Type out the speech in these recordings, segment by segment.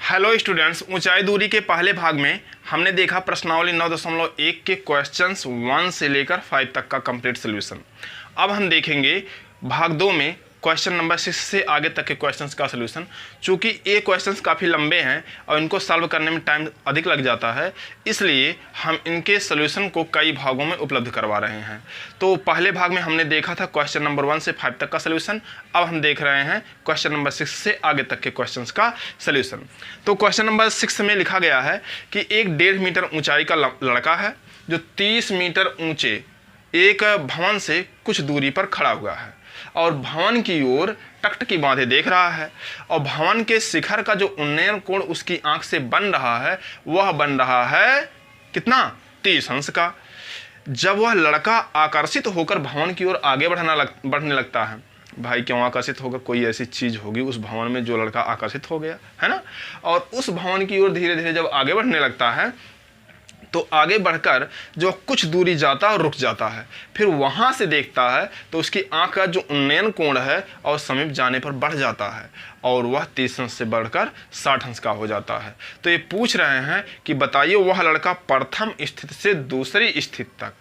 Hello students, ऊंचाई दूरी के पहले भाग में हमने देखा प्रश्नावली 9.1 के क्वेश्चंस 1 से लेकर 5 तक का कंप्लीट सॉल्यूशन। अब हम देखेंगे भाग 2 में क्वेश्चन नंबर 6 से आगे तक के क्वेश्चंस का सॉल्यूशन। चूँकि ये क्वेश्चंस काफ़ी लंबे हैं और इनको सॉल्व करने में टाइम अधिक लग जाता है, इसलिए हम इनके सॉल्यूशन को कई भागों में उपलब्ध करवा रहे हैं। तो पहले भाग में हमने देखा था क्वेश्चन नंबर 1 से 5 तक का सॉल्यूशन। अब हम देख रहे हैं क्वेश्चन नंबर 6 से आगे तक के क्वेश्चंस का सॉल्यूशन। तो क्वेश्चन नंबर 6 में लिखा गया है कि एक 1.5 मीटर ऊंचाई का लड़का है जो 30 मीटर ऊंचे एक भवन से कुछ दूरी पर खड़ा हुआ है और भवन की ओर टकटकी बांधे देख रहा है, और भवन के शिखर का जो उन्नयन कोण उसकी आंख से बन रहा है वह बन रहा है कितना, 30 अंश का। जब वह लड़का आकर्षित होकर भवन की ओर आगे बढ़ने लगता है, भाई क्यों आकर्षित होकर, कोई ऐसी चीज होगी उस भवन में जो लड़का आकर्षित हो गया है ना, और उस भवन की ओर धीरे धीरे जब आगे बढ़ने लगता है तो आगे बढ़कर जो कुछ दूरी जाता है और रुक जाता है, फिर वहाँ से देखता है तो उसकी आंख का जो उन्नयन कोण है और समीप जाने पर बढ़ जाता है और वह 30 अंश से बढ़कर 60 अंश का हो जाता है। तो ये पूछ रहे हैं कि बताइए वह लड़का प्रथम स्थिति से दूसरी स्थिति तक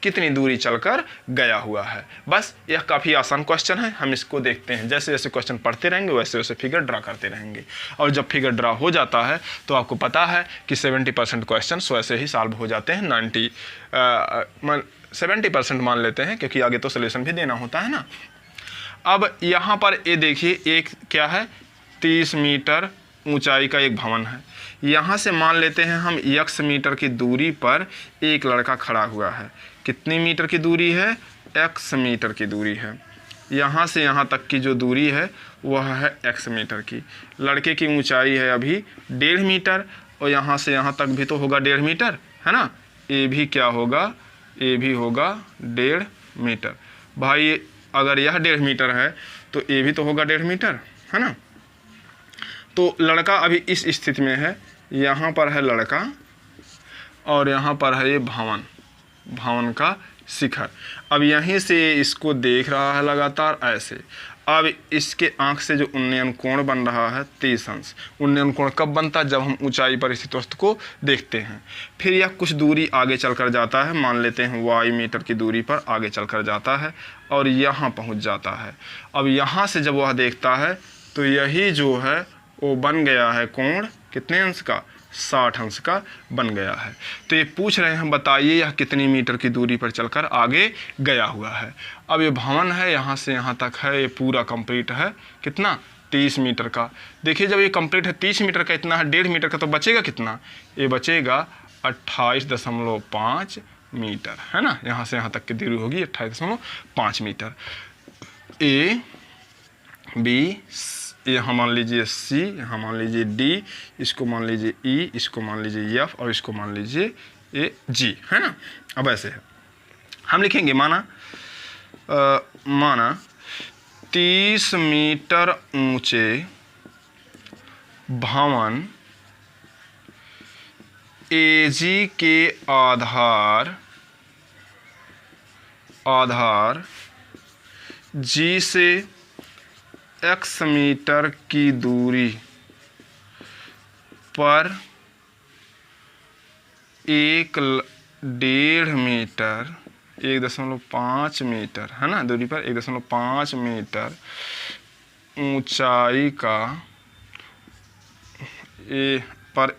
कितनी दूरी चलकर गया हुआ है। बस यह काफ़ी आसान क्वेश्चन है, हम इसको देखते हैं। जैसे जैसे क्वेश्चन पढ़ते रहेंगे वैसे वैसे फिगर ड्रा करते रहेंगे, और जब फिगर ड्रा हो जाता है तो आपको पता है कि 70% क्वेश्चन वैसे ही सॉल्व हो जाते हैं। 70% मान लेते हैं, क्योंकि आगे तो सोल्यूशन भी देना होता है ना। अब यहाँ पर ये देखिए, एक क्या है, 30 मीटर ऊंचाई का एक भवन है। यहाँ से मान लेते हैं हम x मीटर की दूरी पर एक लड़का खड़ा हुआ है। कितनी मीटर की दूरी है, x मीटर की दूरी है। यहाँ से यहाँ तक की जो दूरी है वह है x मीटर की। लड़के की ऊंचाई है अभी 1.5 मीटर, और यहाँ से यहाँ तक भी तो होगा 1.5 मीटर, है ना। ये भी क्या होगा, ये भी होगा 1.5 मीटर। भाई अगर यह 1.5 मीटर है तो ये भी तो होगा 1.5 मीटर, है ना। तो लड़का अभी इस स्थिति में है, यहाँ पर है लड़का और यहाँ पर है ये भवन का शिखर। अब यहीं से इसको देख रहा है लगातार ऐसे। अब इसके आंख से जो उन्नयन कोण बन रहा है 30 अंश। उन्नयन कोण कब बनता है, जब हम ऊंचाई पर स्थित वस्तु को देखते हैं। फिर यह कुछ दूरी आगे चलकर जाता है, मान लेते हैं y मीटर की दूरी पर आगे चलकर जाता है और यहाँ पहुँच जाता है। अब यहाँ से जब वह देखता है तो यही जो है वो बन गया है कोण, कितने अंश का, 60 अंश का बन गया है। तो ये पूछ रहे हैं बताइए यह कितनी मीटर की दूरी पर चलकर आगे गया हुआ है। अब ये भवन है, यहाँ से यहाँ तक है, ये पूरा कंप्लीट है कितना, 30 मीटर का। देखिए जब ये कंप्लीट है 30 मीटर का, इतना है 1.5 मीटर का, तो बचेगा कितना, ये बचेगा 28.5 मीटर, है ना। यहाँ से यहाँ तक की दूरी होगी 28.5 मीटर। ए बी, यहाँ मान लीजिए C, यहाँ मान लीजिए D, इसको मान लीजिए E, इसको मान लीजिए F और इसको मान लीजिए G, है ना। अब ऐसे है, हम लिखेंगे माना 30 मीटर ऊंचे भवन AG के आधार G से x मीटर की दूरी पर 1.5 मीटर, 1.5 मीटर, है ना, दूरी पर 1.5 मीटर ऊंचाई का पर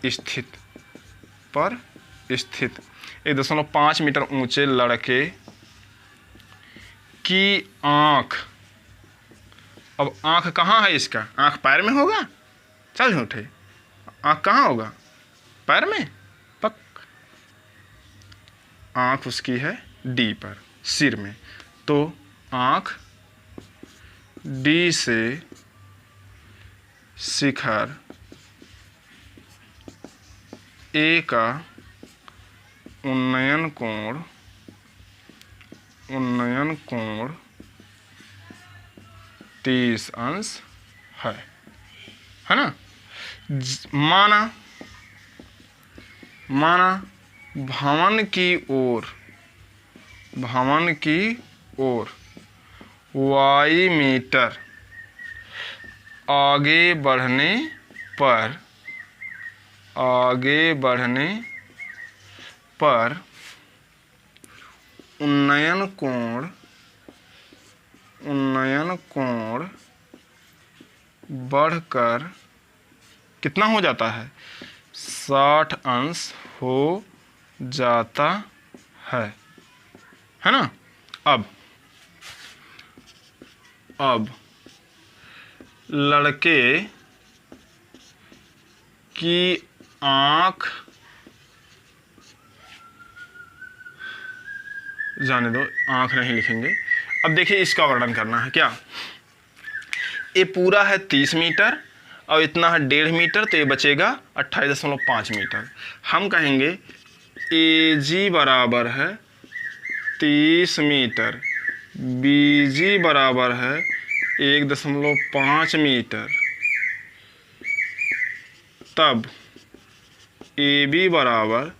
स्थित 1.5 मीटर ऊंचे लड़के की आँख। अब आँख कहाँ है इसका, आँख पैर में होगा, चल झूठे, आँख कहाँ होगा, पैर में, पक। आँख उसकी है D पर, सिर में। तो आँख D से शिखर A का उन्नयन कोण 30 अंश है ना। माना भवन की ओर y मीटर आगे बढ़ने पर आगे बढ़ने पर उन्नयन कोण बढ़कर कितना हो जाता है? 60 अंश हो जाता है ना। अब लड़के की आंख, जाने दो, आंख नहीं लिखेंगे। अब देखिए इसका वर्णन करना है क्या। ये पूरा है 30 मीटर और इतना है 1.5 मीटर, तो ये बचेगा 28.5 मीटर। हम कहेंगे AG बराबर है 30 मीटर, BG बराबर है 1.5 मीटर, तब AB बराबर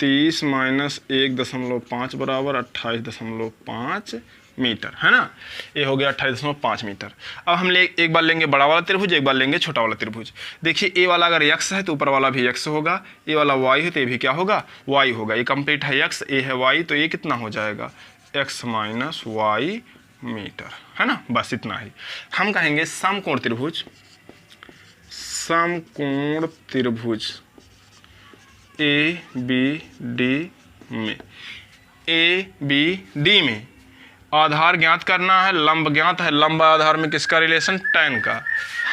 30 माइनस 1.5 बराबर 28.5 मीटर, है ना। ये हो गया 28.5 मीटर। अब हम एक बार लेंगे बड़ा वाला त्रिभुज, एक बार लेंगे छोटा वाला त्रिभुज। देखिए ए वाला अगर x है तो ऊपर वाला भी x होगा, ए वाला y है तो ये भी क्या होगा? y होगा। ये कंप्लीट है x, ए है y, तो ये कितना हो जाएगा? x माइनस y मीटर, है ना। बस इतना ही। हम कहेंगे समकोण त्रिभुज, समकोण त्रिभुज ABD में आधार ज्ञात करना है, लंब ज्ञात है। लंब आधार में किसका रिलेशन? tan का।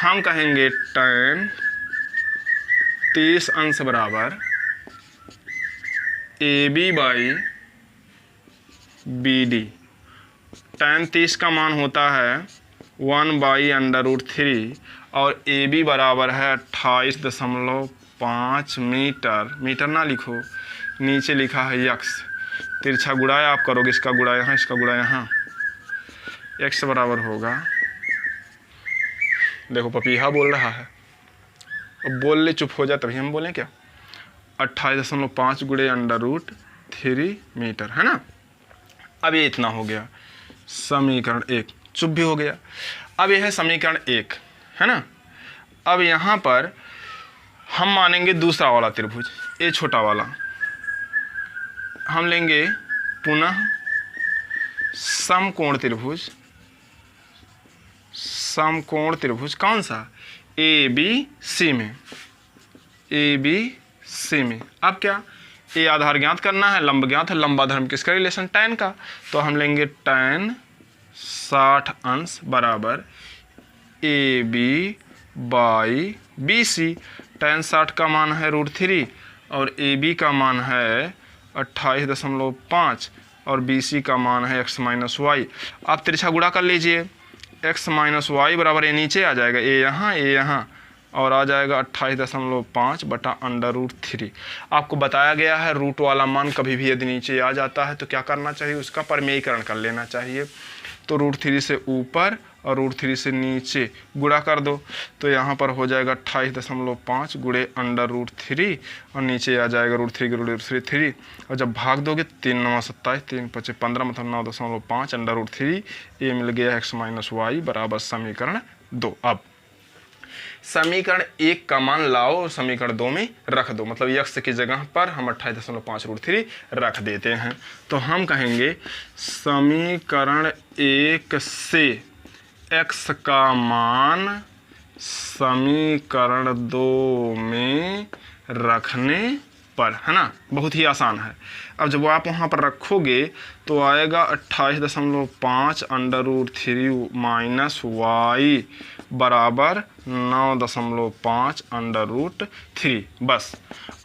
हम कहेंगे tan 30 अंश बराबर AB बाई BD। tan 30 का मान होता है 1/√3 और AB बराबर है 28.5 मीटर। मीटर ना लिखो, नीचे लिखा है x। तिरछा गुणाया आप करोगे, इसका गुणा यहाँ, इसका गुणा यहाँ, x बराबर होगा, देखो पपीहा बोल रहा है, अब बोल ले, चुप हो जा तभी हम बोलें क्या। 28.5 गुणे √3 मीटर, है ना। अब ये इतना हो गया समीकरण 1, चुप भी हो गया। अब यह है समीकरण 1, है ना। अब यहाँ पर हम मानेंगे दूसरा वाला त्रिभुज, ये छोटा वाला। हम लेंगे पुनः समकोण त्रिभुज, समकोण त्रिभुज कौन सा? ABC में, ABC में। अब क्या, ए आधार ज्ञात करना है, लंब ज्ञात है। लंब आधार में किसका रिलेशन? tan का। तो हम लेंगे tan 60 अंश बराबर AB बाई BC। tan 60 का मान है √3 और AB का मान है 28.5 और BC का मान है x माइनस वाई। आप तिरछा गुणा कर लीजिए, x माइनस वाई बराबर ये नीचे आ जाएगा, ए यहाँ और आ जाएगा 28.5 बटा √3। आपको बताया गया है रूट वाला मान कभी भी यदि नीचे आ जाता है तो क्या करना चाहिए? उसका परमेयीकरण कर लेना चाहिए। तो √3 से ऊपर और √3 से नीचे गुणा कर दो, तो यहाँ पर हो जाएगा 28.5 गुणे √3 और नीचे आ जाएगा √3 के √3 और जब भाग दोगे 3 9 27 3 5 15 मतलब 9.5 √3। ये मिल गया x माइनस वाई बराबर समीकरण 2। अब समीकरण 1 का मान लाओ और समीकरण 2 में रख दो, मतलब x की जगह पर हम 28.5 √3 रख देते हैं। तो हम कहेंगे समीकरण 1 से x का मान समीकरण 2 में रखने पर, है ना। बहुत ही आसान है। अब जब आप वहाँ पर रखोगे तो आएगा 28.5 √3 माइनस वाई बराबर 9.5 √3। बस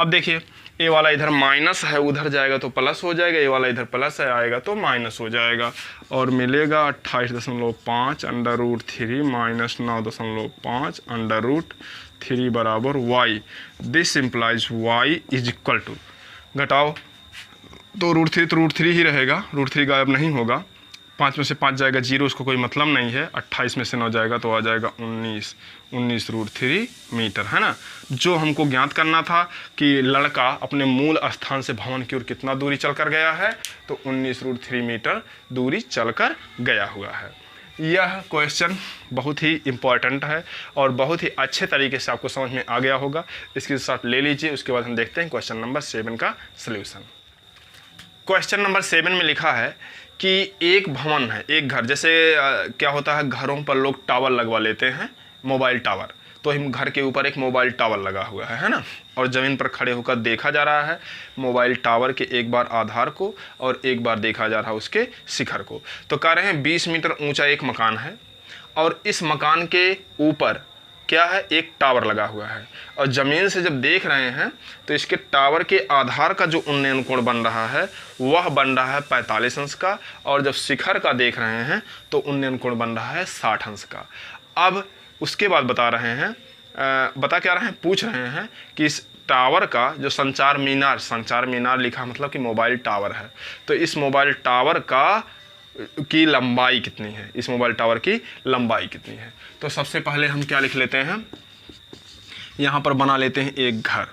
अब देखिए, ए वाला इधर माइनस है, उधर जाएगा तो प्लस हो जाएगा, ए वाला इधर प्लस है आएगा तो माइनस हो जाएगा और मिलेगा 28.5 √3 माइनस 9.5 √3 बराबर y। This implies y is equal to, घटाओ तो √3 तो √3 ही रहेगा, √3 गायब नहीं होगा। 5 में से 5 जाएगा 0, उसको कोई मतलब नहीं है। 28 में से 9 जाएगा तो आ जाएगा 19 √3 मीटर, है ना। जो हमको ज्ञात करना था कि लड़का अपने मूल स्थान से भवन की ओर कितना दूरी चलकर गया है, तो 19 √3 मीटर दूरी चलकर गया हुआ है। यह क्वेश्चन बहुत ही इम्पॉर्टेंट है और बहुत ही अच्छे तरीके से आपको समझ में आ गया होगा। इसकी शॉट ले लीजिए, उसके बाद हम देखते हैं क्वेश्चन नंबर 7 का सलूशन। क्वेश्चन नंबर 7 में लिखा है कि एक भवन है, एक घर, जैसे क्या होता है घरों पर लोग टावर लगवा लेते हैं, मोबाइल टावर, तो हम घर के ऊपर एक मोबाइल टावर लगा हुआ है ना, और ज़मीन पर खड़े होकर देखा जा रहा है मोबाइल टावर के एक बार आधार को और एक बार देखा जा रहा है उसके शिखर को। तो कह रहे हैं 20 मीटर ऊंचा एक मकान है और इस मकान के ऊपर क्या है, एक टावर लगा हुआ है, और ज़मीन से जब देख रहे हैं तो इसके टावर के आधार का जो उन्नयन कोण बन रहा है वह बन रहा है 45 अंश का, और जब शिखर का देख रहे हैं तो उन्नयन कोण बन रहा है 60 अंश का। अब उसके बाद बता रहे हैं, क्या रहे हैं, पूछ रहे हैं कि इस टावर का जो संचार मीनार लिखा मतलब कि मोबाइल टावर है, तो इस मोबाइल टावर की लंबाई कितनी है, इस मोबाइल टावर की लंबाई कितनी है। तो सबसे पहले हम क्या लिख लेते हैं, यहाँ पर बना लेते हैं एक घर।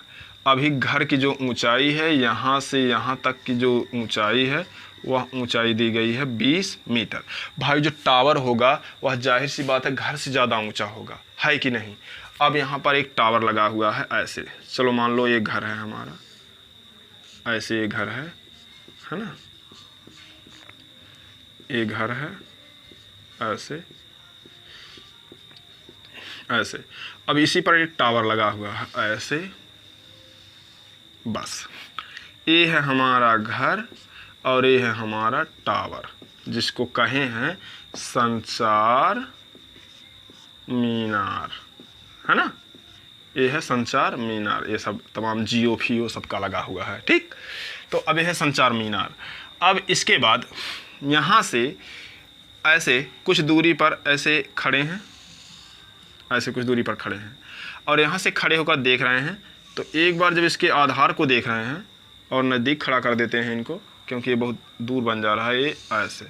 अभी घर की जो ऊंचाई है यहाँ से यहाँ तक की जो ऊंचाई है वह ऊंचाई दी गई है 20 मीटर। भाई जो टावर होगा वह जाहिर सी बात है घर से ज़्यादा ऊंचा होगा, है कि नहीं। अब यहाँ पर एक टावर लगा हुआ है ऐसे, चलो मान लो ये घर है हमारा, ऐसे ये घर है ना, ये घर है ऐसे ऐसे। अब इसी पर एक टावर लगा हुआ है ऐसे, बस ये है हमारा घर और ये है हमारा टावर, जिसको कहे हैं संचार मीनार, है ना, ये है संचार मीनार। ये सब तमाम जियो फियो सबका लगा हुआ है, ठीक। तो अब ये है संचार मीनार। अब इसके बाद यहाँ से ऐसे कुछ दूरी पर ऐसे खड़े हैं, ऐसे कुछ दूरी पर खड़े हैं, और यहाँ से खड़े होकर देख रहे हैं, तो एक बार जब इसके आधार को देख रहे हैं और नज़दीक खड़ा कर देते हैं इनको, क्योंकि ये बहुत दूर बन जा रहा है ये ऐसे।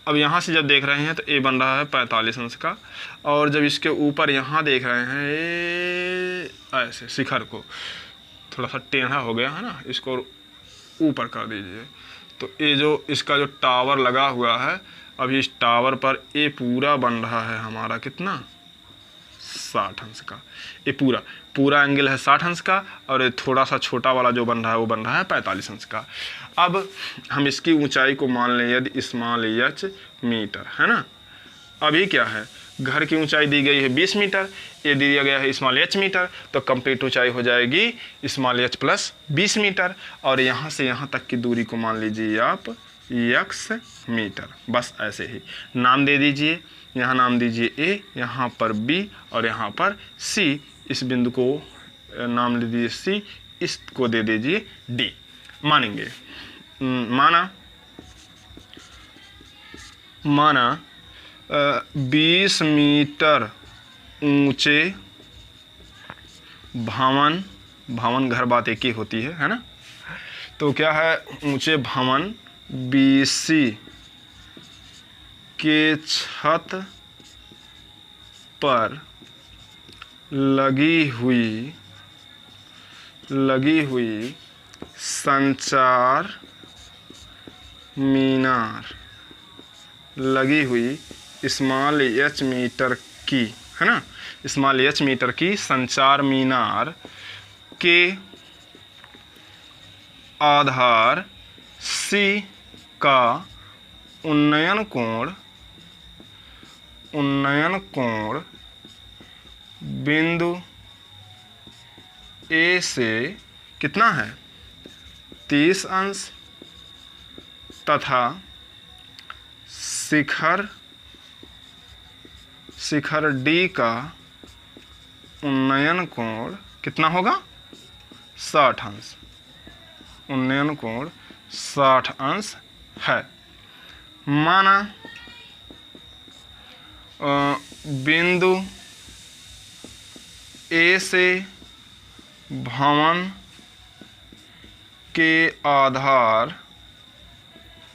अब यहाँ से जब देख रहे हैं तो ये बन रहा है 45 अंश का, और जब इसके ऊपर यहाँ देख रहे हैं ये ऐसे शिखर को, थोड़ा सा टेढ़ा हो गया है ना, इसको ऊपर कर दीजिए। तो ये जो इसका जो टावर लगा हुआ है, अभी इस टावर पर ये पूरा बन रहा है हमारा कितना, 60 अंश का। ये पूरा एंगल है 60 अंश का, और ये थोड़ा सा छोटा वाला जो बन रहा है वो बन रहा है 45 अंश का। अब हम इसकी ऊंचाई को मान लें यदि स्मॉल h मीटर, है ना। अभी क्या है, घर की ऊंचाई दी गई है 20 मीटर, ये दिया गया है स्मॉल h मीटर, तो कंप्लीट ऊंचाई हो जाएगी स्मॉल h प्लस 20 मीटर, और यहाँ से यहाँ तक की दूरी को मान लीजिए आप x मीटर। बस ऐसे ही नाम दे दीजिए, यहाँ नाम दीजिए A, यहाँ पर B और यहाँ पर C। इस बिंदु को नाम दे दीजिए C, इसको दे दीजिए D। मानेंगे, माना 20 मीटर ऊंचे भवन घर बात एक ही होती है ना। तो क्या है, ऊंचे भवन BC के छत पर लगी हुई संचार मीनार, लगी हुई स्मॉल h मीटर की, है ना, स्मॉल h मीटर की संचार मीनार के आधार C का उन्नयन कोण बिंदु A से कितना है 30 अंश तथा शिखर D का उन्नयन कोण कितना होगा 60 अंश। उन्नयन कोण 60 अंश है। माना बिंदु A से भवन के आधार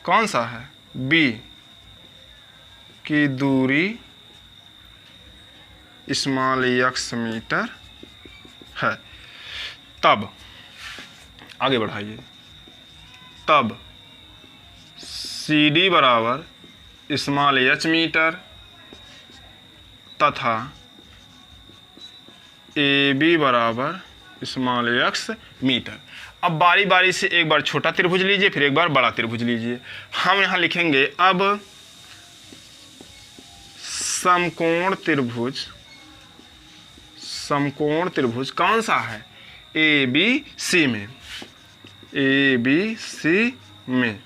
कौन सा है B की दूरी स्मॉल x मीटर है। तब आगे बढ़ाइए, तब CD बराबर स्मॉल h मीटर तथा AB बराबर स्मॉल x मीटर। अब बारी बारी से एक बार छोटा त्रिभुज लीजिए, फिर एक बार बड़ा त्रिभुज लीजिए। हम यहाँ लिखेंगे अब समकोण त्रिभुज कौन सा है? ABC में, ABC में,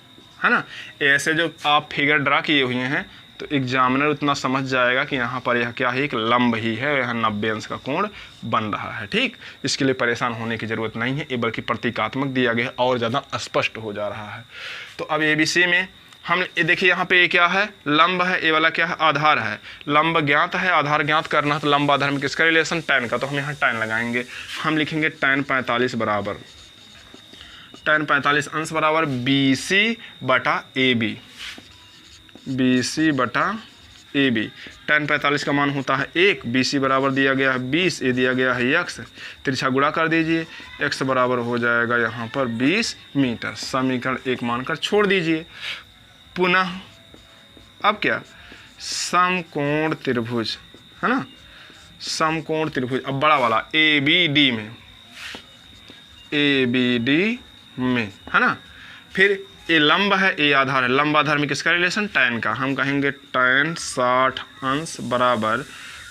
है ना। ऐसे जो आप फिगर ड्रा किए हुए हैं तो एग्जामिनर उतना समझ जाएगा कि यहाँ पर यह क्या है, एक लंब ही है, यहाँ 90 अंश का कोण बन रहा है। ठीक, इसके लिए परेशान होने की ज़रूरत नहीं है, ये बल्कि प्रतीकात्मक दिया गया है और ज़्यादा स्पष्ट हो जा रहा है। तो अब ABC में हम ये देखिए, यहाँ पे ये क्या है? लंब है। ये वाला क्या है? आधार है। लंब ज्ञात है, आधार ज्ञात करना है, तो लंब आधार में किसका रिलेशन? tan का। तो हम यहाँ tan लगाएंगे। हम लिखेंगे tan 45 बराबर, tan 45 अंश बराबर BC बटा AB, BC बटा AB। tan 45 का मान होता है 1, BC बराबर दिया गया है 20, ए दिया गया है x, तिरछा गुणा कर दीजिए, x बराबर हो जाएगा यहाँ पर 20 मीटर। समीकरण 1 मानकर छोड़ दीजिए। पुनः अब क्या? समकोण त्रिभुज, है ना, समकोण त्रिभुज। अब बड़ा वाला ABD में, ABD में, है ना। फिर ये लंब है, ये आधार है। लंब आधार में किसका रिलेशन? tan का। हम कहेंगे tan 60 अंश बराबर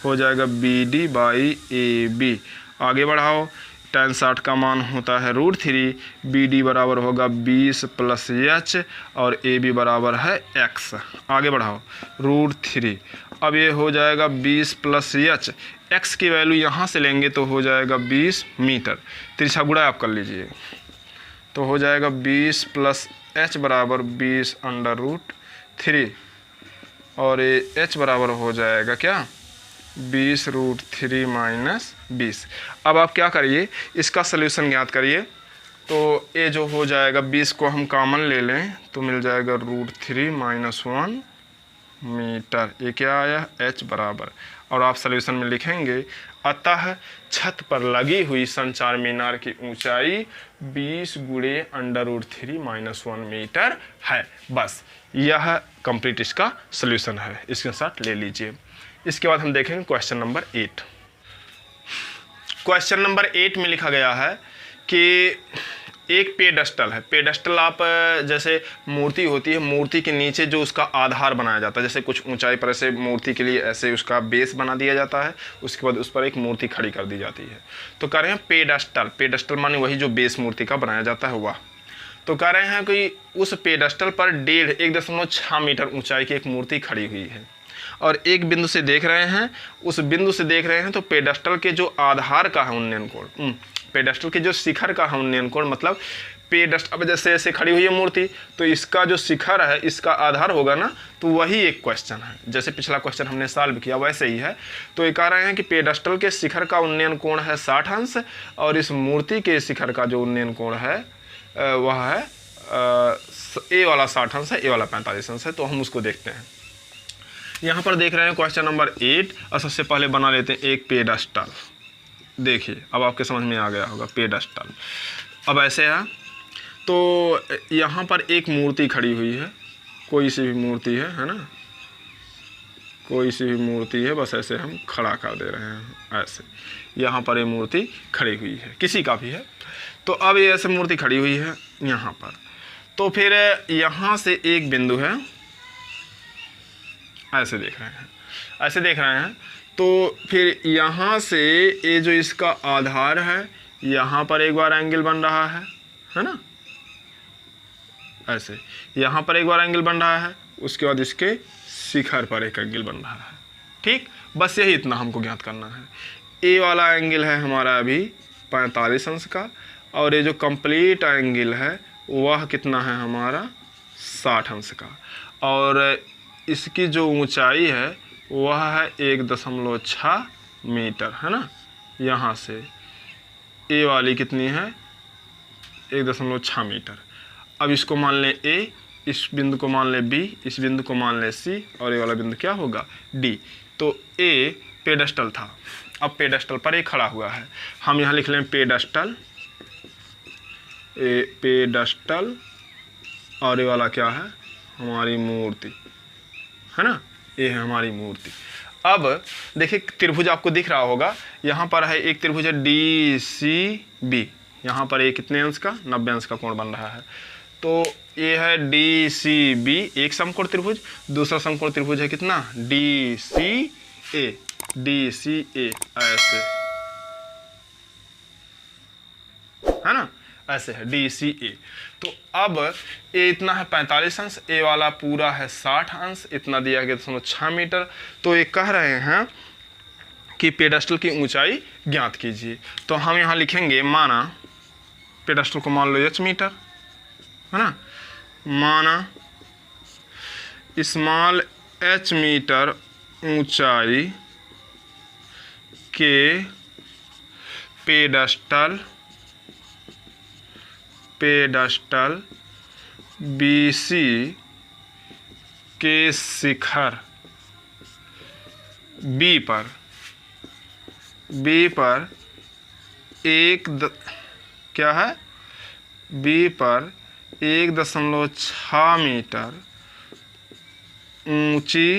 हो जाएगा BD बाई AB। आगे बढ़ाओ, tan 60 का मान होता है √3, BD बराबर होगा 20 प्लस H और AB बराबर है x। आगे बढ़ाओ, √3। अब ये हो जाएगा 20 प्लस H, x की वैल्यू यहाँ से लेंगे तो हो जाएगा 20 मीटर। तिरछा गुणा आप कर लीजिए तो हो जाएगा 20 प्लस H बराबर 20 √3 और ये H बराबर हो जाएगा क्या? 20 √3 माइनस 20। अब आप क्या करिए, इसका सलूशन ज्ञात करिए। तो ये जो हो जाएगा 20 को हम कॉमन ले लें तो मिल जाएगा √3 माइनस 1 मीटर। ये क्या आया? H बराबर, और आप सलूशन में लिखेंगे अतः छत पर लगी हुई संचार मीनार की ऊंचाई 20 गुणे √3 माइनस 1 मीटर है। बस यह कंप्लीट इसका सलूशन है, इसके साथ ले लीजिए। इसके बाद हम देखेंगे क्वेश्चन नंबर 8। क्वेश्चन नंबर 8 में लिखा गया है कि एक पेडेस्टल है। पेडेस्टल आप जैसे मूर्ति होती है, मूर्ति के नीचे जो उसका आधार बनाया जाता है, जैसे कुछ ऊंचाई पर ऐसे मूर्ति के लिए ऐसे उसका बेस बना दिया जाता है, उसके बाद उस पर एक मूर्ति खड़ी कर दी जाती है। तो कह रहे हैं पेडेस्टल, पेडेस्टल माने वही जो बेस मूर्ति का बनाया जाता है वह। तो कह रहे हैं कि उस पेडेस्टल पर 1.6 मीटर ऊंचाई की एक मूर्ति खड़ी हुई है और एक बिंदु से देख रहे हैं, उस बिंदु से देख रहे हैं तो पेडेस्टल के जो आधार का है उन्नयन कोण, पेडेस्टल के जो शिखर का है उन्नयन कोण, मतलब पेडेस्टल अब जैसे ऐसे खड़ी हुई है मूर्ति तो इसका जो शिखर है इसका आधार होगा ना, तो वही एक क्वेश्चन है। जैसे पिछला क्वेश्चन हमने सॉल्व किया वैसे ही है। तो ये कह रहे हैं कि पेडेस्टल के शिखर का उन्नयन कोण है 60 अंश और इस मूर्ति के शिखर का जो उन्नयन कोण है वह है ए वाला 60 अंश है, ए वाला 45 अंश है। तो हम उसको देखते हैं। यहाँ पर देख रहे हैं क्वेश्चन नंबर 8। और सबसे पहले बना लेते हैं एक पेडेस्टल। देखिए अब आपके समझ में आ गया होगा पेडेस्टल। अब ऐसे है तो यहाँ पर एक मूर्ति खड़ी हुई है, कोई सी भी मूर्ति है ना, कोई सी भी मूर्ति है, बस ऐसे हम खड़ा कर दे रहे हैं। ऐसे यहाँ पर ये मूर्ति खड़ी हुई है, किसी का भी है। तो अब ये ऐसे मूर्ति खड़ी हुई है यहाँ पर। तो फिर यहाँ से एक बिंदु है, ऐसे देख रहे हैं, ऐसे देख रहे हैं। तो फिर यहाँ से ये जो इसका आधार है यहाँ पर एक बार एंगल बन रहा है ना, ऐसे यहाँ पर एक बार एंगल बन रहा है, उसके बाद इसके शिखर पर एक एंगल बन रहा है। ठीक, बस यही इतना हमको ज्ञात करना है। ए वाला एंगल है हमारा अभी 45 अंश का और ये जो कंप्लीट एंगल है वह कितना है हमारा 60 अंश का और इसकी जो ऊंचाई है वह है 1.6 मीटर, है ना। यहाँ से ए वाली कितनी है 1.6 मीटर। अब इसको मान लें ए, इस बिंदु को मान लें बी, इस बिंदु को मान लें सी और ये वाला बिंदु क्या होगा डी। तो ए पेडेस्टल था, अब पेडेस्टल पर ए खड़ा हुआ है। हम यहाँ लिख लें पेडेस्टल, ए पेडेस्टल और ये वाला क्या है हमारी मूर्ति, है ना, ये है हमारी मूर्ति। अब देखिए त्रिभुज आपको दिख रहा होगा, यहाँ पर है एक त्रिभुज है DCB, यहाँ पर एक कितने अंश का 90 अंश का कोण बन रहा है। तो ये है DCB एक समकोण त्रिभुज, दूसरा समकोण त्रिभुज है कितना DCA, ऐसे है ना, ऐसे है DCA। तो अब ये इतना है 45 अंश, ए वाला पूरा है 60 अंश, इतना दिया गया 6 मीटर। तो ये कह रहे हैं कि पेडस्टल की ऊंचाई ज्ञात कीजिए। तो हम यहाँ लिखेंगे, माना पेडस्टल को मान लो h मीटर, है ना, माना स्मॉल h मीटर ऊंचाई के पेडस्टल BC के शिखर B पर क्या है, B पर 1.6 मीटर ऊंची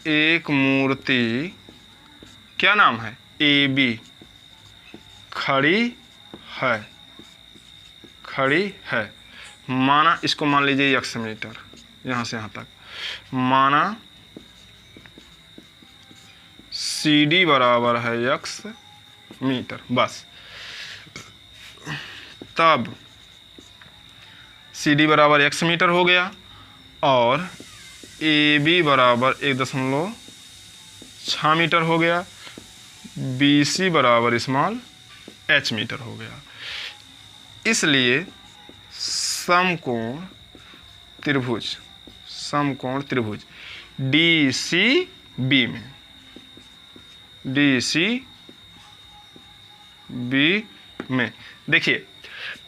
एक मूर्ति, क्या नाम है, AB, खड़ी है। माना इसको मान लीजिए x मीटर, यहाँ से यहाँ तक, माना CD बराबर है x मीटर, बस। तब CD बराबर x मीटर हो गया और AB बराबर 1.6 मीटर हो गया, BC बराबर स्मॉल h मीटर हो गया। इसलिए समकोण त्रिभुज DCB में देखिए,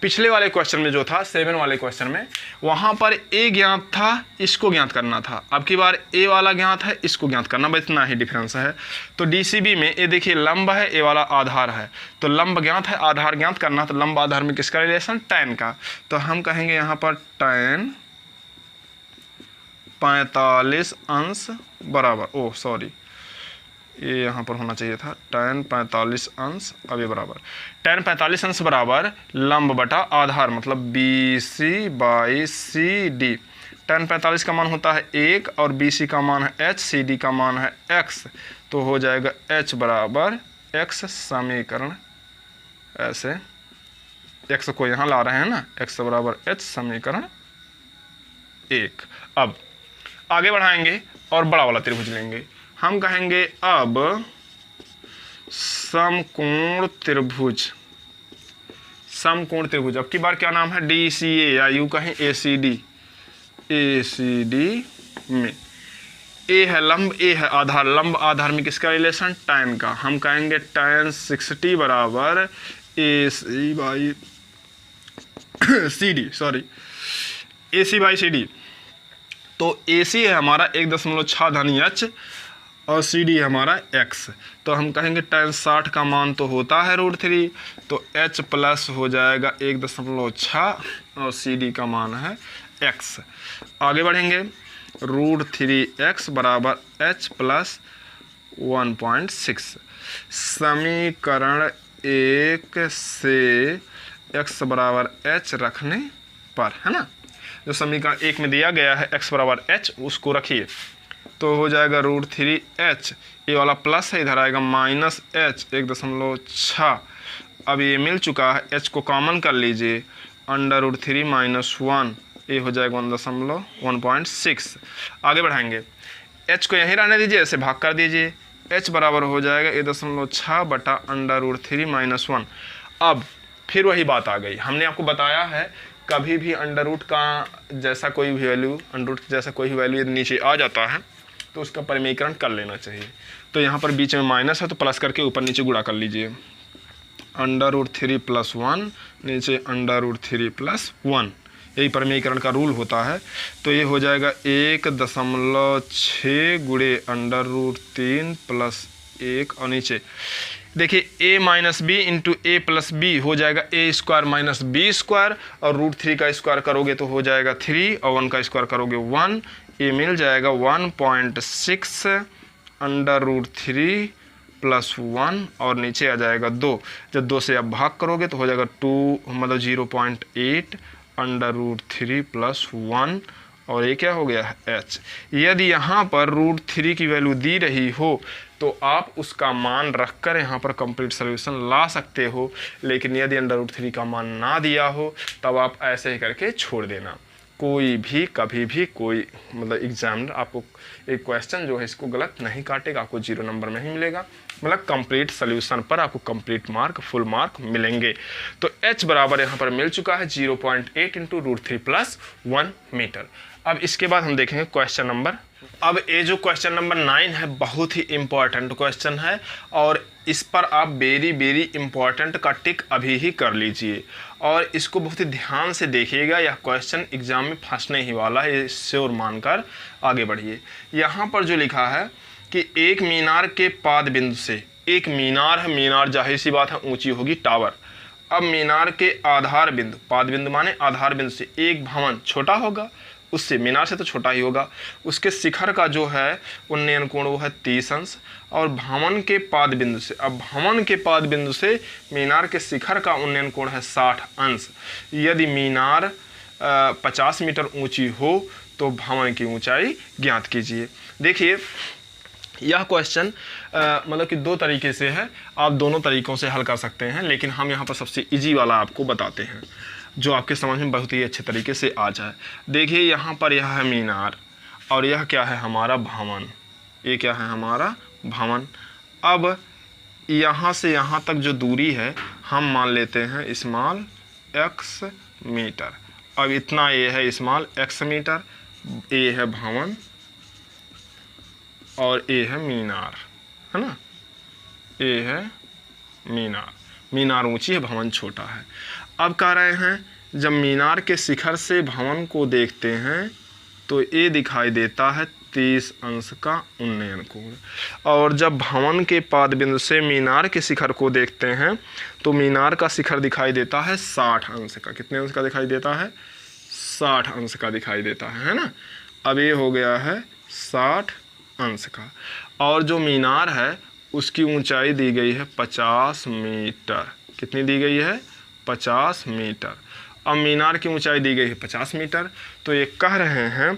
पिछले वाले क्वेश्चन में जो था 7 वाले क्वेश्चन में, वहाँ पर A ज्ञात था, इसको ज्ञात करना था। अब की बार A वाला ज्ञात है, इसको ज्ञात करना, बस इतना ही डिफरेंस है। तो DCB में ये देखिए लंब है, A वाला आधार है, तो लंब ज्ञात है, आधार ज्ञात करना, तो लंब आधार में किसका रिलेशन, tan का। तो हम कहेंगे यहाँ पर tan 45 अंश बराबर, ये यहाँ पर होना चाहिए था tan 45 अंश, अब ये बराबर tan 45 अंश बराबर लंब बटा आधार, मतलब BC/CD। tan 45 का मान होता है 1 और BC का मान है h, CD का मान है x, तो हो जाएगा h बराबर x, समीकरण ऐसे, x को यहाँ ला रहे हैं ना, x बराबर h, समीकरण 1। अब आगे बढ़ाएंगे और बड़ा वाला त्रिभुज लेंगे। हम कहेंगे अब समकोण त्रिभुज, अब की बार क्या नाम है, DCA, या यूं कहें ACD में A है लंब, A है आधार, लंब आधार में किसका रिलेशन, tan का। हम कहेंगे tan 60 बराबर AC/CD। तो AC है हमारा 1.6 धनी h और CD है हमारा x। तो हम कहेंगे tan 60 का मान तो होता है √3, तो h प्लस हो जाएगा 1.6 और CD का मान है x। आगे बढ़ेंगे, √3x बराबर h प्लस 1.6। समीकरण 1 से x बराबर h रखने पर, है ना, जो समीकरण 1 में दिया गया है x बराबर h, उसको रखिए, तो हो जाएगा √3h, ये वाला प्लस है, इधर आएगा माइनस h 1.6। अब ये मिल चुका है, h को कॉमन कर लीजिए, √3 माइनस 1, ये हो जाएगा 1.6। आगे बढ़ाएंगे, h को यहीं रहने दीजिए, ऐसे भाग कर दीजिए, h बराबर हो जाएगा 1.6 बटा √3 माइनस 1। अब फिर वही बात आ गई, हमने आपको बताया है कभी भी अंडर रूट का जैसा कोई भी वैल्यू, अंडर रूट जैसा कोई भी वैल्यू यदि नीचे आ जाता है तो उसका परिमीकरण कर लेना चाहिए। तो यहाँ पर बीच में माइनस है, तो प्लस करके ऊपर नीचे गुणा कर लीजिए, √3 + 1 नीचे √3 + 1, यही परिमीकरण का रूल होता है। तो ये हो जाएगा 1.6 गुणे √3 + 1 और नीचे देखिए a - b into a + b हो जाएगा a² - b² और √3 का स्क्वायर करोगे तो हो जाएगा 3 और 1 का स्क्वायर करोगे 1, ये मिल जाएगा 1.6 √3 + 1 और नीचे आ जाएगा 2। जब 2 से आप भाग करोगे तो हो जाएगा 2 मतलब 0.8 √3 + 1 और ये क्या हो गया h। यदि यहाँ पर √3 की वैल्यू दी रही हो तो आप उसका मान रखकर यहाँ पर कंप्लीट सॉल्यूशन ला सकते हो, लेकिन यदि √3 का मान ना दिया हो तब आप ऐसे ही करके छोड़ देना। कोई भी कभी भी कोई मतलब एग्जामिनर आपको एक क्वेश्चन जो है इसको गलत नहीं काटेगा, आपको 0 नंबर में ही मिलेगा, मतलब कंप्लीट सॉल्यूशन पर आपको कंप्लीट मार्क फुल मार्क मिलेंगे। तो h बराबर यहाँ पर मिल चुका है 0.8 × √3 + 1 मीटर। अब इसके बाद हम देखेंगे क्वेश्चन नंबर। अब ये जो क्वेश्चन नंबर 9 है बहुत ही इम्पॉर्टेंट क्वेश्चन है और इस पर आप वेरी इम्पॉर्टेंट का टिक अभी ही कर लीजिए और इसको बहुत ही ध्यान से देखिएगा। यह क्वेश्चन एग्जाम में फंसने ही वाला है, श्योर मानकर आगे बढ़िए। यहाँ पर जो लिखा है कि एक मीनार के पाद बिंदु से, एक मीनार है, मीनार जाहिर सी बात है ऊंची होगी, टावर। अब मीनार के आधार बिंदु, पाद बिंदु माने आधार बिंदु से एक भवन छोटा होगा, उससे मीनार से तो छोटा ही होगा, उसके शिखर का जो है उन्नयन कोण वो है 30 अंश और भवन के पाद बिंदु से, अब भवन के पाद बिंदु से मीनार के शिखर का उन्नयन कोण है 60 अंश। यदि मीनार 50 मीटर ऊंची हो तो भवन की ऊंचाई ज्ञात कीजिए। देखिए यह क्वेश्चन मतलब कि 2 तरीके से है, आप दोनों तरीक़ों से हल कर सकते हैं, लेकिन हम यहाँ पर सबसे इजी वाला आपको बताते हैं जो आपके समझ में बहुत ही अच्छे तरीके से आ जाए। देखिए यहाँ पर यह है मीनार और यह क्या है हमारा भवन, ये क्या है हमारा भवन। अब यहाँ से यहाँ तक जो दूरी है हम मान लेते हैं स्मॉल x मीटर। अब इतना ये है स्मॉल x मीटर, ये है भवन और ये है मीनार, है ना, ये है मीनार। मीनार ऊंची है, भवन छोटा है। अब कह रहे हैं जब मीनार के शिखर से भवन को देखते हैं तो ये दिखाई देता है 30 अंश का उन्नयन कोण, और जब भवन के पाद बिंदु से मीनार के शिखर को देखते हैं तो मीनार का शिखर दिखाई देता है 60 अंश का। कितने अंश का दिखाई देता है? 60 अंश का दिखाई देता है ना। अब ये हो गया है 60 अंश का, और जो मीनार है उसकी ऊंचाई दी गई है 50 मीटर। कितनी दी गई है? 50 मीटर। अब मीनार की ऊंचाई दी गई है 50 मीटर, तो ये कह रहे हैं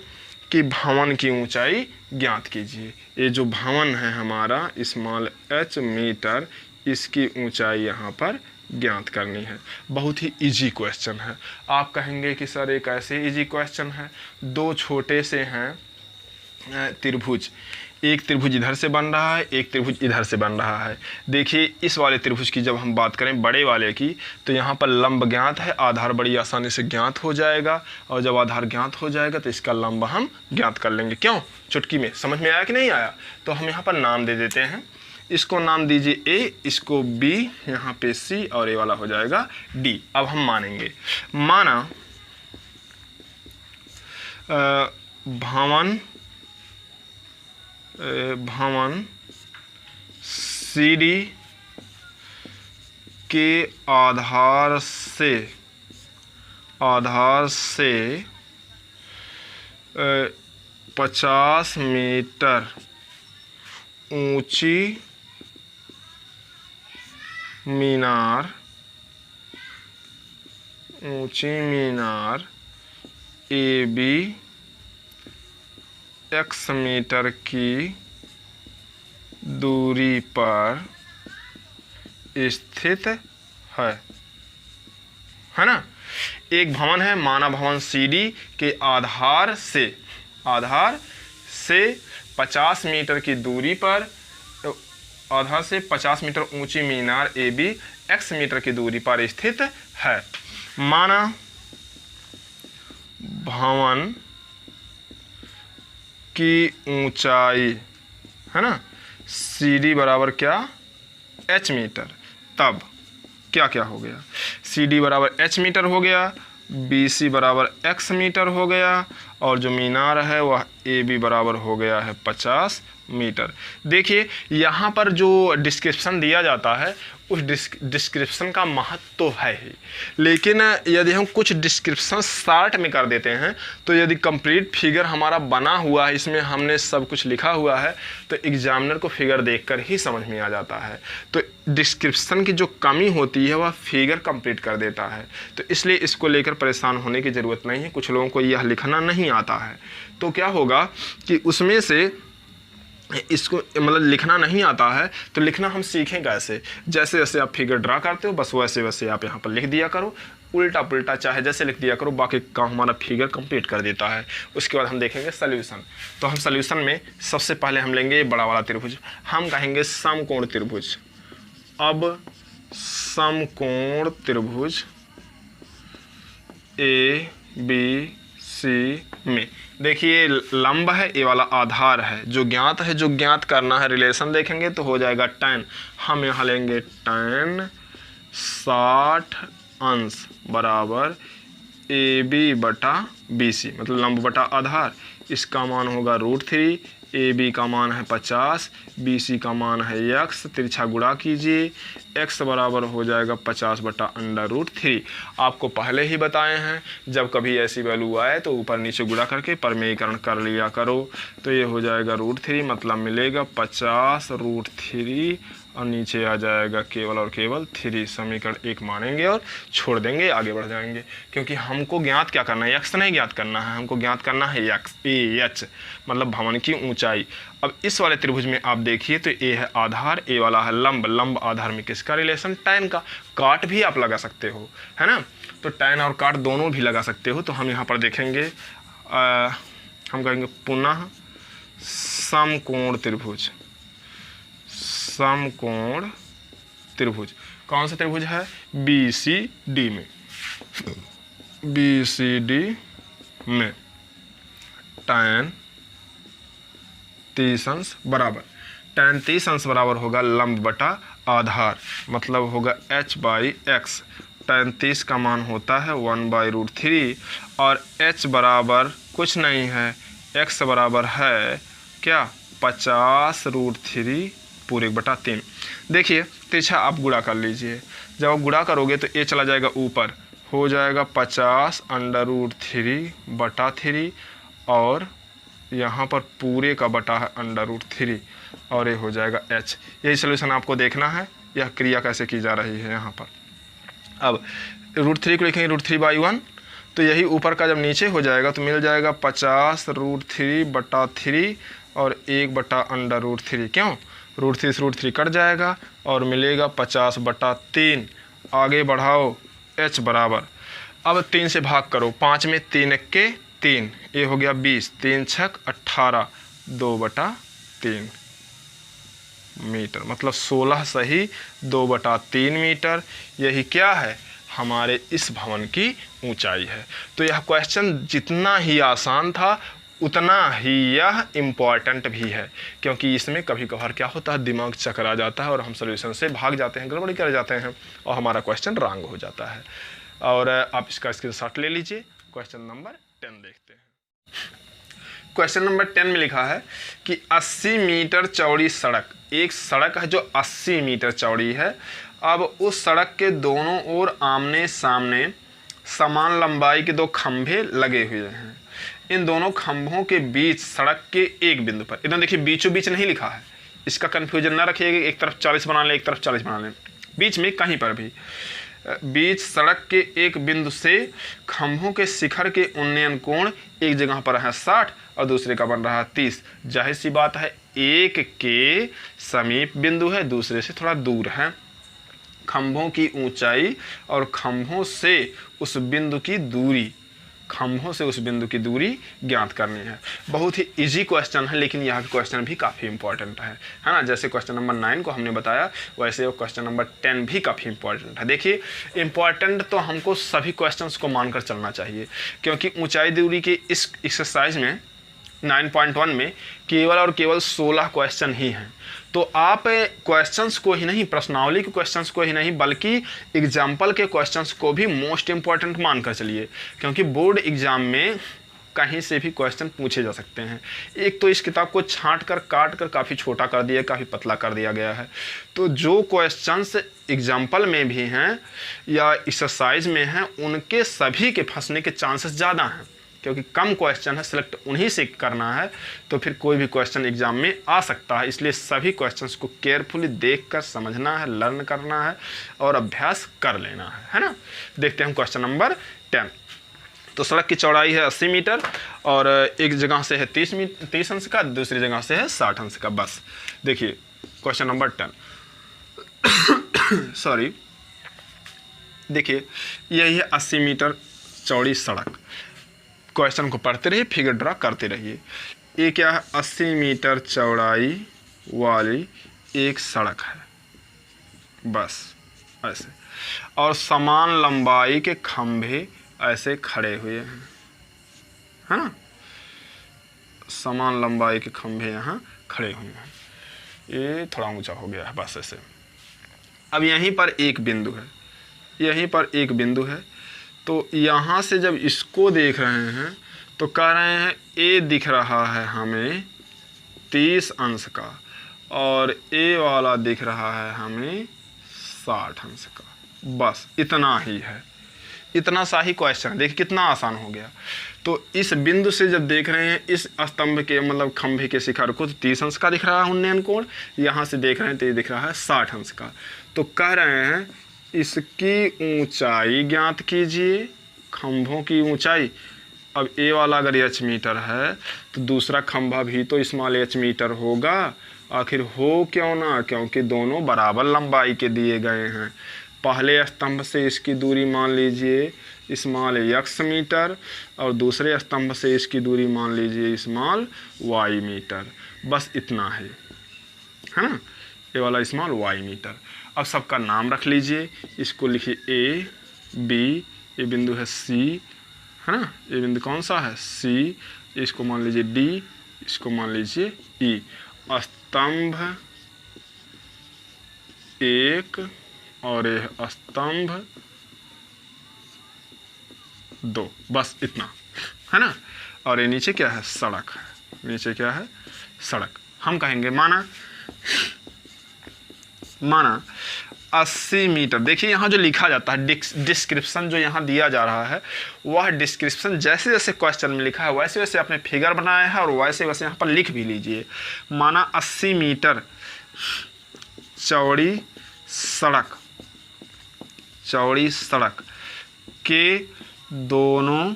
कि भवन की ऊंचाई ज्ञात कीजिए। ये जो भवन है हमारा स्मॉल h मीटर, इसकी ऊंचाई यहाँ पर ज्ञात करनी है। बहुत ही इजी क्वेश्चन है। आप कहेंगे कि सर एक ऐसे इजी क्वेश्चन है, 2 छोटे से हैं त्रिभुज, एक त्रिभुज इधर से बन रहा है, एक त्रिभुज इधर से बन रहा है। देखिए इस वाले त्रिभुज की जब हम बात करें बड़े वाले की, तो यहाँ पर लंब ज्ञात है, आधार बड़ी आसानी से ज्ञात हो जाएगा, और जब आधार ज्ञात हो जाएगा तो इसका लंब हम ज्ञात कर लेंगे। क्यों? चुटकी में। समझ में आया कि नहीं आया? तो हम यहाँ पर नाम दे देते हैं। इसको नाम दीजिए A, इसको B, यहाँ पे C और ये वाला हो जाएगा D। अब हम मानेंगे, माना भवन सीढ़ी के आधार से 50 मीटर ऊंची मीनार AB x मीटर की दूरी पर स्थित है ना। एक भवन है, माना भवन CD के आधार से 50 मीटर की दूरी पर, आधार से 50 मीटर ऊंची मीनार AB x मीटर की दूरी पर स्थित है। माना भवन की ऊंचाई है ना CD बराबर क्या? h metre. तब क्या क्या हो गया? CD बराबर h मीटर हो गया, BC बराबर x मीटर हो गया, और जो मीनार है वह AB बराबर हो गया है 50 मीटर। देखिए यहाँ पर जो डिस्क्रिप्शन दिया जाता है उस डिस्क्रिप्शन का महत्व तो है ही, लेकिन यदि हम कुछ डिस्क्रिप्शन शॉर्ट में कर देते हैं तो यदि कंप्लीट फिगर हमारा बना हुआ है, इसमें हमने सब कुछ लिखा हुआ है, तो एग्जामिनर को फिगर देखकर ही समझ में आ जाता है। तो डिस्क्रिप्शन की जो कमी होती है वह फिगर कंप्लीट कर देता है, तो इसलिए इसको लेकर परेशान होने की ज़रूरत नहीं है। कुछ लोगों को यह लिखना नहीं आता है, तो क्या होगा कि उसमें से इसको मतलब लिखना नहीं आता है, तो लिखना हम सीखें कैसे। जैसे जैसे आप फिगर ड्रा करते हो बस वैसे वैसे आप यहाँ पर लिख दिया करो, उल्टा पुल्टा चाहे जैसे लिख दिया करो, बाकी काम हमारा फिगर कंप्लीट कर देता है। उसके बाद हम देखेंगे सॉल्यूशन। तो हम सॉल्यूशन में सबसे पहले हम लेंगे बड़ा वाला त्रिभुज, हम कहेंगे समकोण त्रिभुज। अब समकोण त्रिभुज ए बी सी में देखिए लंब है, ये वाला आधार है, जो ज्ञात है, जो ज्ञात करना है रिलेशन देखेंगे तो हो जाएगा tan। हम यहाँ लेंगे tan 60 अंश बराबर AB बटा BC, मतलब लंब बटा आधार। इसका मान होगा √3, AB का मान है 50, BC का मान है x, तिरछा गुणा कीजिए, x बराबर हो जाएगा 50 बटा √3। आपको पहले ही बताए हैं जब कभी ऐसी वैल्यू आए तो ऊपर नीचे गुणा करके परमेयीकरण कर लिया करो। तो ये हो जाएगा √3, मतलब मिलेगा 50 √3 और नीचे आ जाएगा केवल और केवल 3। समीकरण 1 मानेंगे और छोड़ देंगे, आगे बढ़ जाएंगे, क्योंकि हमको ज्ञात क्या करना है, x नहीं ज्ञात करना है, हमको ज्ञात करना है h, मतलब भवन की ऊंचाई। अब इस वाले त्रिभुज में आप देखिए तो ए है आधार, ए वाला है लंब, लंब आधार में किसका रिलेशन, tan का। काट भी आप लगा सकते हो, है ना, तो tan और काट दोनों भी लगा सकते हो। तो हम यहाँ पर देखेंगे, हम कहेंगे पुनः समकोण त्रिभुज। समकोण त्रिभुज कौन सा त्रिभुज है, BCD में, BCD में tan 30 अंश बराबर, tan 30 अंश बराबर होगा लंब बटा आधार, मतलब होगा h/x। tan 30 का मान होता है 1/√3 और h बराबर कुछ नहीं है, x बराबर है क्या 50√3 पूरे 1/3। देखिए तिरछा आप गुणा कर लीजिए, जब आप गुणा करोगे तो ये चला जाएगा ऊपर, हो जाएगा 50 √3/3 और यहाँ पर पूरे का बटा है √3 और ये हो जाएगा h। यही सलूशन आपको देखना है, यह क्रिया कैसे की जा रही है यहाँ पर। अब √3 को लिखेंगे √3/1, तो यही ऊपर का जब नीचे हो जाएगा तो मिल जाएगा 50 √3/3 और 1/√3। क्यों, √3 से √3 कट जाएगा और मिलेगा 50/3। आगे बढ़ाओ, h बराबर, अब 3 से भाग करो, 5 में 3 के 3, ये हो गया 20, 3 छक 18, 2/3 मीटर, मतलब 16 सही 2/3 मीटर। यही क्या है, हमारे इस भवन की ऊंचाई है। तो यह क्वेश्चन जितना ही आसान था उतना ही यह इम्पॉर्टेंट भी है, क्योंकि इसमें कभी कभार क्या होता है, दिमाग चकरा जाता है और हम सॉल्यूशन से भाग जाते हैं, गड़बड़ी कर जाते हैं और हमारा क्वेश्चन रॉन्ग हो जाता है। और आप इसका स्क्रीनशॉट ले लीजिए। क्वेश्चन नंबर 10 देखते हैं। क्वेश्चन नंबर 10 में लिखा है कि 80 मीटर चौड़ी सड़क, एक सड़क है जो 80 मीटर चौड़ी है। अब उस सड़क के दोनों ओर आमने सामने समान लंबाई के 2 खंभे लगे हुए हैं। इन दोनों खंभों के बीच सड़क के एक बिंदु पर, इधर देखिए बीचों बीच नहीं लिखा है, इसका कंफ्यूजन ना रखिएगा, एक तरफ 40 बना लें एक तरफ 40 बना लें, बीच में कहीं पर भी, बीच सड़क के एक बिंदु से खंभों के शिखर के उन्नयन कोण एक जगह पर है 60 और दूसरे का बन रहा है 30। जाहिर सी बात है, एक के समीप बिंदु है, दूसरे से थोड़ा दूर है। खंभों की ऊंचाई और खंभों से उस बिंदु की दूरी, खंभों से उस बिंदु की दूरी ज्ञात करनी है। बहुत ही इजी क्वेश्चन है, लेकिन यह क्वेश्चन भी काफ़ी इंपॉर्टेंट है ना। जैसे क्वेश्चन नंबर 9 को हमने बताया, वैसे वो क्वेश्चन नंबर 10 भी काफ़ी इंपॉर्टेंट है। देखिए इंपॉर्टेंट तो हमको सभी क्वेश्चंस को मानकर चलना चाहिए, क्योंकि ऊंचाई दूरी के इस एक्सरसाइज में 9.1 में केवल और केवल 16 क्वेश्चन ही हैं। तो आप क्वेश्चंस को ही नहीं, प्रश्नावली के क्वेश्चंस को ही नहीं, बल्कि एग्जाम्पल के क्वेश्चंस को भी मोस्ट इम्पॉर्टेंट मानकर चलिए, क्योंकि बोर्ड एग्जाम में कहीं से भी क्वेश्चन पूछे जा सकते हैं। एक तो इस किताब को छांट कर काट कर काफ़ी छोटा कर दिया, काफ़ी पतला कर दिया गया है। तो जो क्वेश्चंस एग्जाम्पल में भी हैं या एक्सरसाइज में हैं, उनके सभी के फंसने के चांसेस ज़्यादा हैं, क्योंकि कम क्वेश्चन है, सिलेक्ट उन्हीं से करना है, तो फिर कोई भी क्वेश्चन एग्जाम में आ सकता है। इसलिए सभी क्वेश्चंस को केयरफुली देखकर समझना है, लर्न करना है और अभ्यास कर लेना है ना। देखते हैं क्वेश्चन नंबर 10। तो सड़क की चौड़ाई है 80 मीटर और एक जगह से है 30 अंश का, दूसरी जगह से है 60 अंश का। बस देखिए क्वेश्चन नंबर 10 सॉरी, देखिए यही है 80 मीटर चौड़ी सड़क। क्वेश्चन को पढ़ते रहिए, फिगर ड्रा करते रहिए। ये क्या है, 80 मीटर चौड़ाई वाली एक सड़क है, बस ऐसे, और समान लंबाई के खंभे ऐसे खड़े हुए हैं, है ना, समान लंबाई के खंभे यहाँ खड़े हुए हैं। ये थोड़ा ऊंचा हो गया है, बस ऐसे। अब यहीं पर एक बिंदु है, यहीं पर एक बिंदु है, तो यहाँ से जब इसको देख रहे हैं तो कह रहे हैं ए दिख रहा है हमें 30 अंश का और ए वाला दिख रहा है हमें 60 अंश का। बस इतना ही है, इतना सा ही क्वेश्चन। देखिए कितना आसान हो गया। तो इस बिंदु से जब देख रहे हैं इस स्तंभ के मतलब खंभे के शिखर को, तो 30 अंश का दिख रहा है उन्नयन कोण, यहाँ से देख रहे हैं तो ये दिख रहा है 60 अंश का। तो कह रहे हैं इसकी ऊंचाई ज्ञात कीजिए, खंभों की ऊंचाई। अब ए वाला अगर h मीटर है तो दूसरा खंभा भी तो स्मॉल h मीटर होगा। आखिर हो क्यों ना, क्योंकि दोनों बराबर लंबाई के दिए गए हैं। पहले स्तंभ से इसकी दूरी मान लीजिए स्मॉल x मीटर और दूसरे स्तंभ से इसकी दूरी मान लीजिए स्मॉल y मीटर। बस इतना है ना, ये वाला स्मॉल y मीटर। अब सबका नाम रख लीजिए, इसको लिखिए A B, ये बिंदु है C, है ना, ये बिंदु कौन सा है C, इसको मान लीजिए D, इसको मान लीजिए E। स्तंभ 1 और ये स्तंभ 2, बस इतना है ना। और ये नीचे क्या है, सड़क है, नीचे क्या है, सड़क। हम कहेंगे माना 80 मीटर। देखिए यहाँ जो लिखा जाता है डिस्क्रिप्शन जो यहाँ दिया जा रहा है, वह डिस्क्रिप्शन जैसे जैसे क्वेश्चन में लिखा है वैसे वैसे आपने फिगर बनाया है और वैसे वैसे यहाँ पर लिख भी लीजिए। माना 80 मीटर चौड़ी सड़क, चौड़ी सड़क के दोनों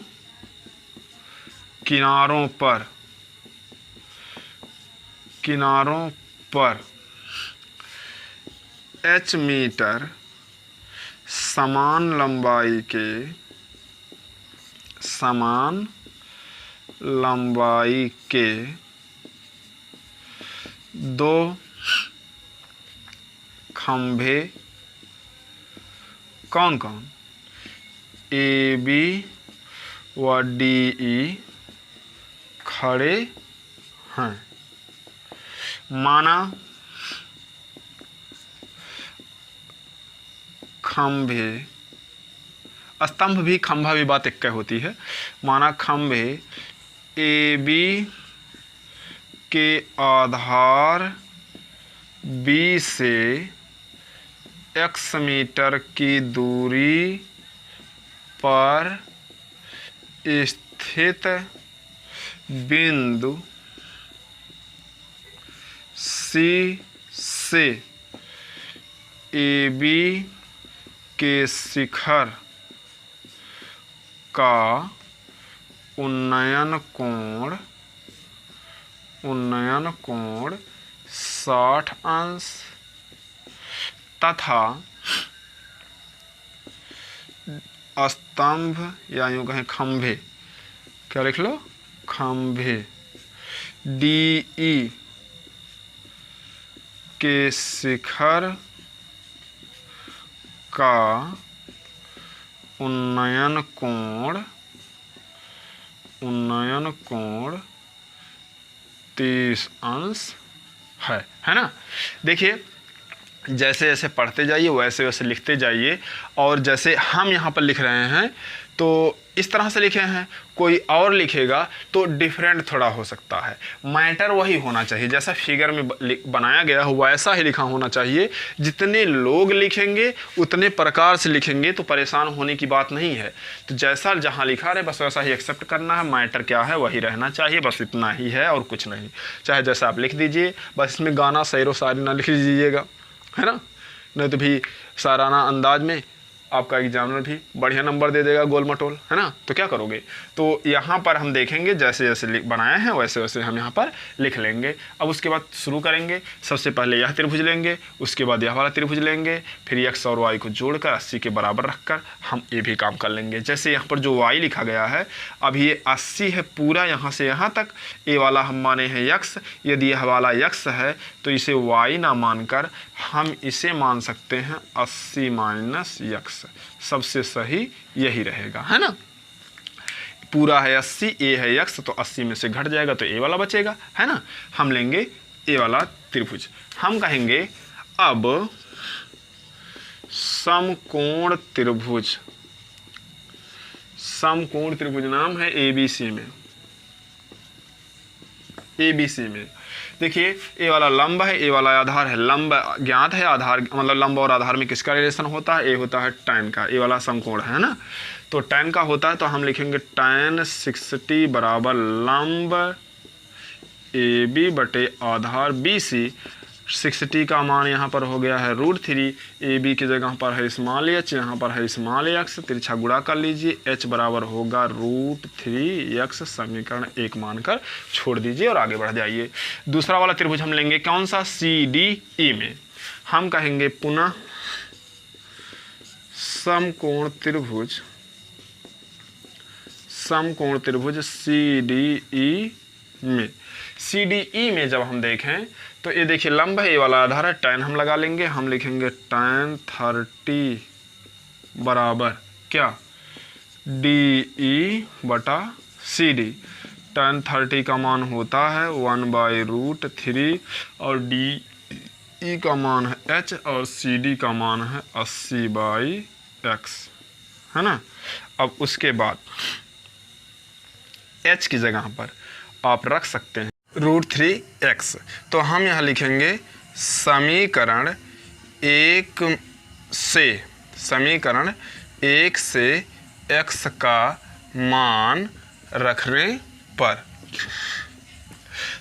किनारों पर h मीटर समान लंबाई के दो खंभे कौन कौन, ए बी व डी ई खड़े हैं। माना खंभे, स्तंभ भी खंभा भी बात एक होती है। माना खंभे ए बी के आधार बी से x मीटर की दूरी पर स्थित बिंदु C से ए बी के शिखर का उन्नयन कोण 60 अंश तथा स्तंभ या यूँ कहें खंभे, क्या लिख लो, खंभे डी ई के शिखर का उन्नयन कोण 30 अंश है ना। देखिए जैसे जैसे पढ़ते जाइए वैसे वैसे लिखते जाइए। और जैसे हम यहाँ पर लिख रहे हैं तो इस तरह से लिखे हैं, कोई और लिखेगा तो डिफरेंट थोड़ा हो सकता है। मैटर वही होना चाहिए, जैसा फिगर में बनाया गया हो वैसा ही लिखा होना चाहिए। जितने लोग लिखेंगे उतने प्रकार से लिखेंगे तो परेशान होने की बात नहीं है। तो जैसा जहाँ लिखा रहे बस वैसा ही एक्सेप्ट करना है। मैटर क्या है वही रहना चाहिए, बस इतना ही है और कुछ नहीं। चाहे जैसा आप लिख दीजिए, बस इसमें गाना शेरो शायरी ना लिख दीजिएगा, है ना, नहीं तो भी साराना अंदाज में आपका एग्जामिनर भी बढ़िया नंबर दे देगा गोल मटोल, है ना। तो क्या करोगे, तो यहाँ पर हम देखेंगे जैसे जैसे बनाए हैं वैसे वैसे हम यहाँ पर लिख लेंगे। अब उसके बाद शुरू करेंगे। सबसे पहले यह त्रिभुज लेंगे, उसके बाद यह वाला त्रिभुज लेंगे, फिर x और y को जोड़कर 80 के बराबर रखकर हम ये भी काम कर लेंगे। जैसे यहाँ पर जो y लिखा गया है, अब ये 80 है पूरा यहाँ से यहाँ तक, ये वाला हम माने हैं x। यदि यह वाला x है तो इसे y ना मानकर हम इसे मान सकते हैं 80 माइनस x। सबसे सही यही रहेगा, है ना। पूरा है 80, ए है x, तो 80 में से घट जाएगा तो ए वाला बचेगा, है ना। हम लेंगे ए वाला त्रिभुज। हम कहेंगे अब समकोण त्रिभुज, समकोण त्रिभुज नाम है एबीसी में। एबीसी में देखिए, ए वाला लंब है, ए वाला आधार है। लंब ज्ञात है, आधार मतलब लंब और आधार में किसका रिलेशन होता है, ए होता है tan का। ए वाला समकोण है ना, तो tan का होता है, तो हम लिखेंगे tan 60 बराबर लंब AB बटे आधार BC। 60 का मान यहाँ पर हो गया है √3, AB की जगह पर है स्मॉल h, यहाँ पर है स्मॉल x, तिरछा गुणा कर लीजिए, h बराबर होगा √3x। समीकरण 1 मानकर छोड़ दीजिए और आगे बढ़ जाइए। दूसरा वाला त्रिभुज हम लेंगे कौन सा, CDE में। हम कहेंगे पुनः समकोण त्रिभुज, समकोण त्रिभुज CDE में। CDE में जब हम देखें तो ये देखिए लंब है, ये वाला आधार है, tan हम लगा लेंगे। हम लिखेंगे tan 30 बराबर क्या, DE बटा CD। tan 30 का मान होता है 1/√3 और DE का मान है h और CD का मान है 80/x, है ना। अब उसके बाद h की जगह पर आप रख सकते हैं √3x। तो हम यहाँ लिखेंगे समीकरण 1 से x का मान रखने पर।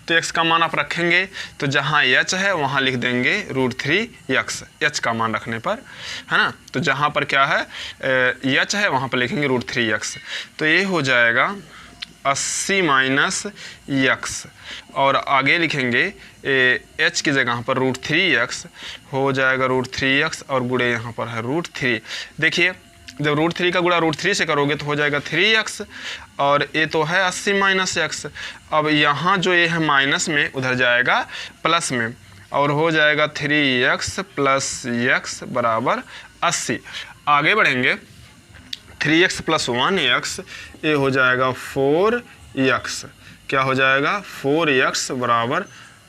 तो x का मान आप रखेंगे तो जहाँ h है वहाँ लिख देंगे √3x, h का मान रखने पर, है ना। तो जहाँ पर क्या है h है वहाँ पर लिखेंगे √3x। तो ये हो जाएगा 80 माइनस x और आगे लिखेंगे h की जगह पर √3x हो जाएगा √3x और गुणे यहाँ पर है √3। देखिए जब √3 का गुणा √3 से करोगे तो हो जाएगा 3x और ये तो है 80 माइनस x। अब यहाँ जो ये है माइनस में उधर जाएगा प्लस में और हो जाएगा 3x प्लस x बराबर 80। आगे बढ़ेंगे 3x प्लस 1x, ये हो जाएगा 4x। क्या हो जाएगा 4x बराबर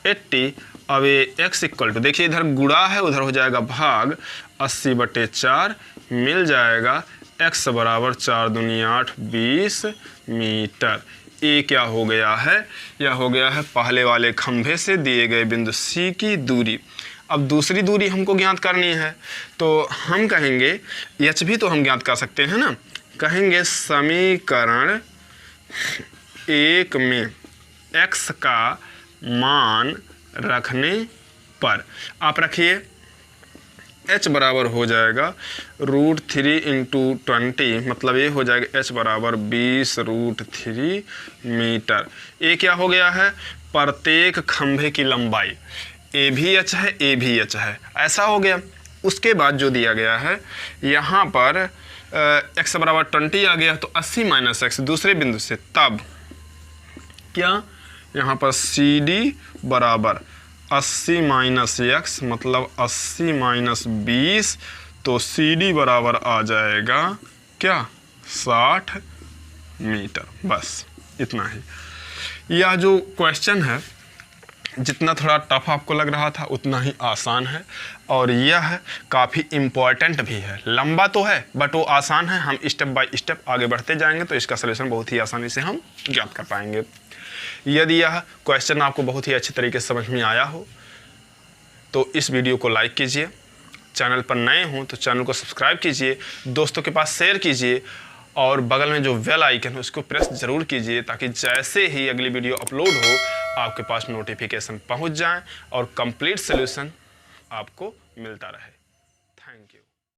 80। अब ये x इक्वल टू देखिए इधर गुणा है उधर हो जाएगा भाग, 80/4 मिल जाएगा x बराबर 4 दूनी 8 20 मीटर। ये क्या हो गया है, यह हो गया है पहले वाले खंभे से दिए गए बिंदु C की दूरी। अब दूसरी दूरी हमको ज्ञात करनी है तो हम कहेंगे h भी तो हम ज्ञात कर सकते हैं ना। कहेंगे समीकरण 1 में x का मान रखने पर आप रखिए h बराबर हो जाएगा √3 × 20, मतलब ये हो जाएगा h बराबर 20√3 मीटर। ये क्या हो गया है, प्रत्येक खंभे की लंबाई ए भी h है ए भी h है, ऐसा हो गया। उसके बाद जो दिया गया है यहाँ पर x बराबर 20 आ गया तो 80 माइनस x दूसरे बिंदु से, तब क्या यहाँ पर CD बराबर 80 माइनस x मतलब 80 माइनस 20, तो CD बराबर आ जाएगा क्या 60 मीटर। बस इतना ही। यह जो क्वेश्चन है जितना थोड़ा टफ आपको लग रहा था उतना ही आसान है, और यह काफ़ी इम्पॉर्टेंट भी है। लंबा तो है बट वो आसान है। हम स्टेप बाय स्टेप आगे बढ़ते जाएंगे तो इसका सलूशन बहुत ही आसानी से हम ज्ञात कर पाएंगे। यदि यह क्वेश्चन आपको बहुत ही अच्छे तरीके से समझ में आया हो तो इस वीडियो को लाइक कीजिए, चैनल पर नए हों तो चैनल को सब्सक्राइब कीजिए, दोस्तों के पास शेयर कीजिए, और बगल में जो बेल आइकन है उसको प्रेस ज़रूर कीजिए ताकि जैसे ही अगली वीडियो अपलोड हो आपके पास नोटिफिकेशन पहुंच जाए और कंप्लीट सॉल्यूशन आपको मिलता रहे।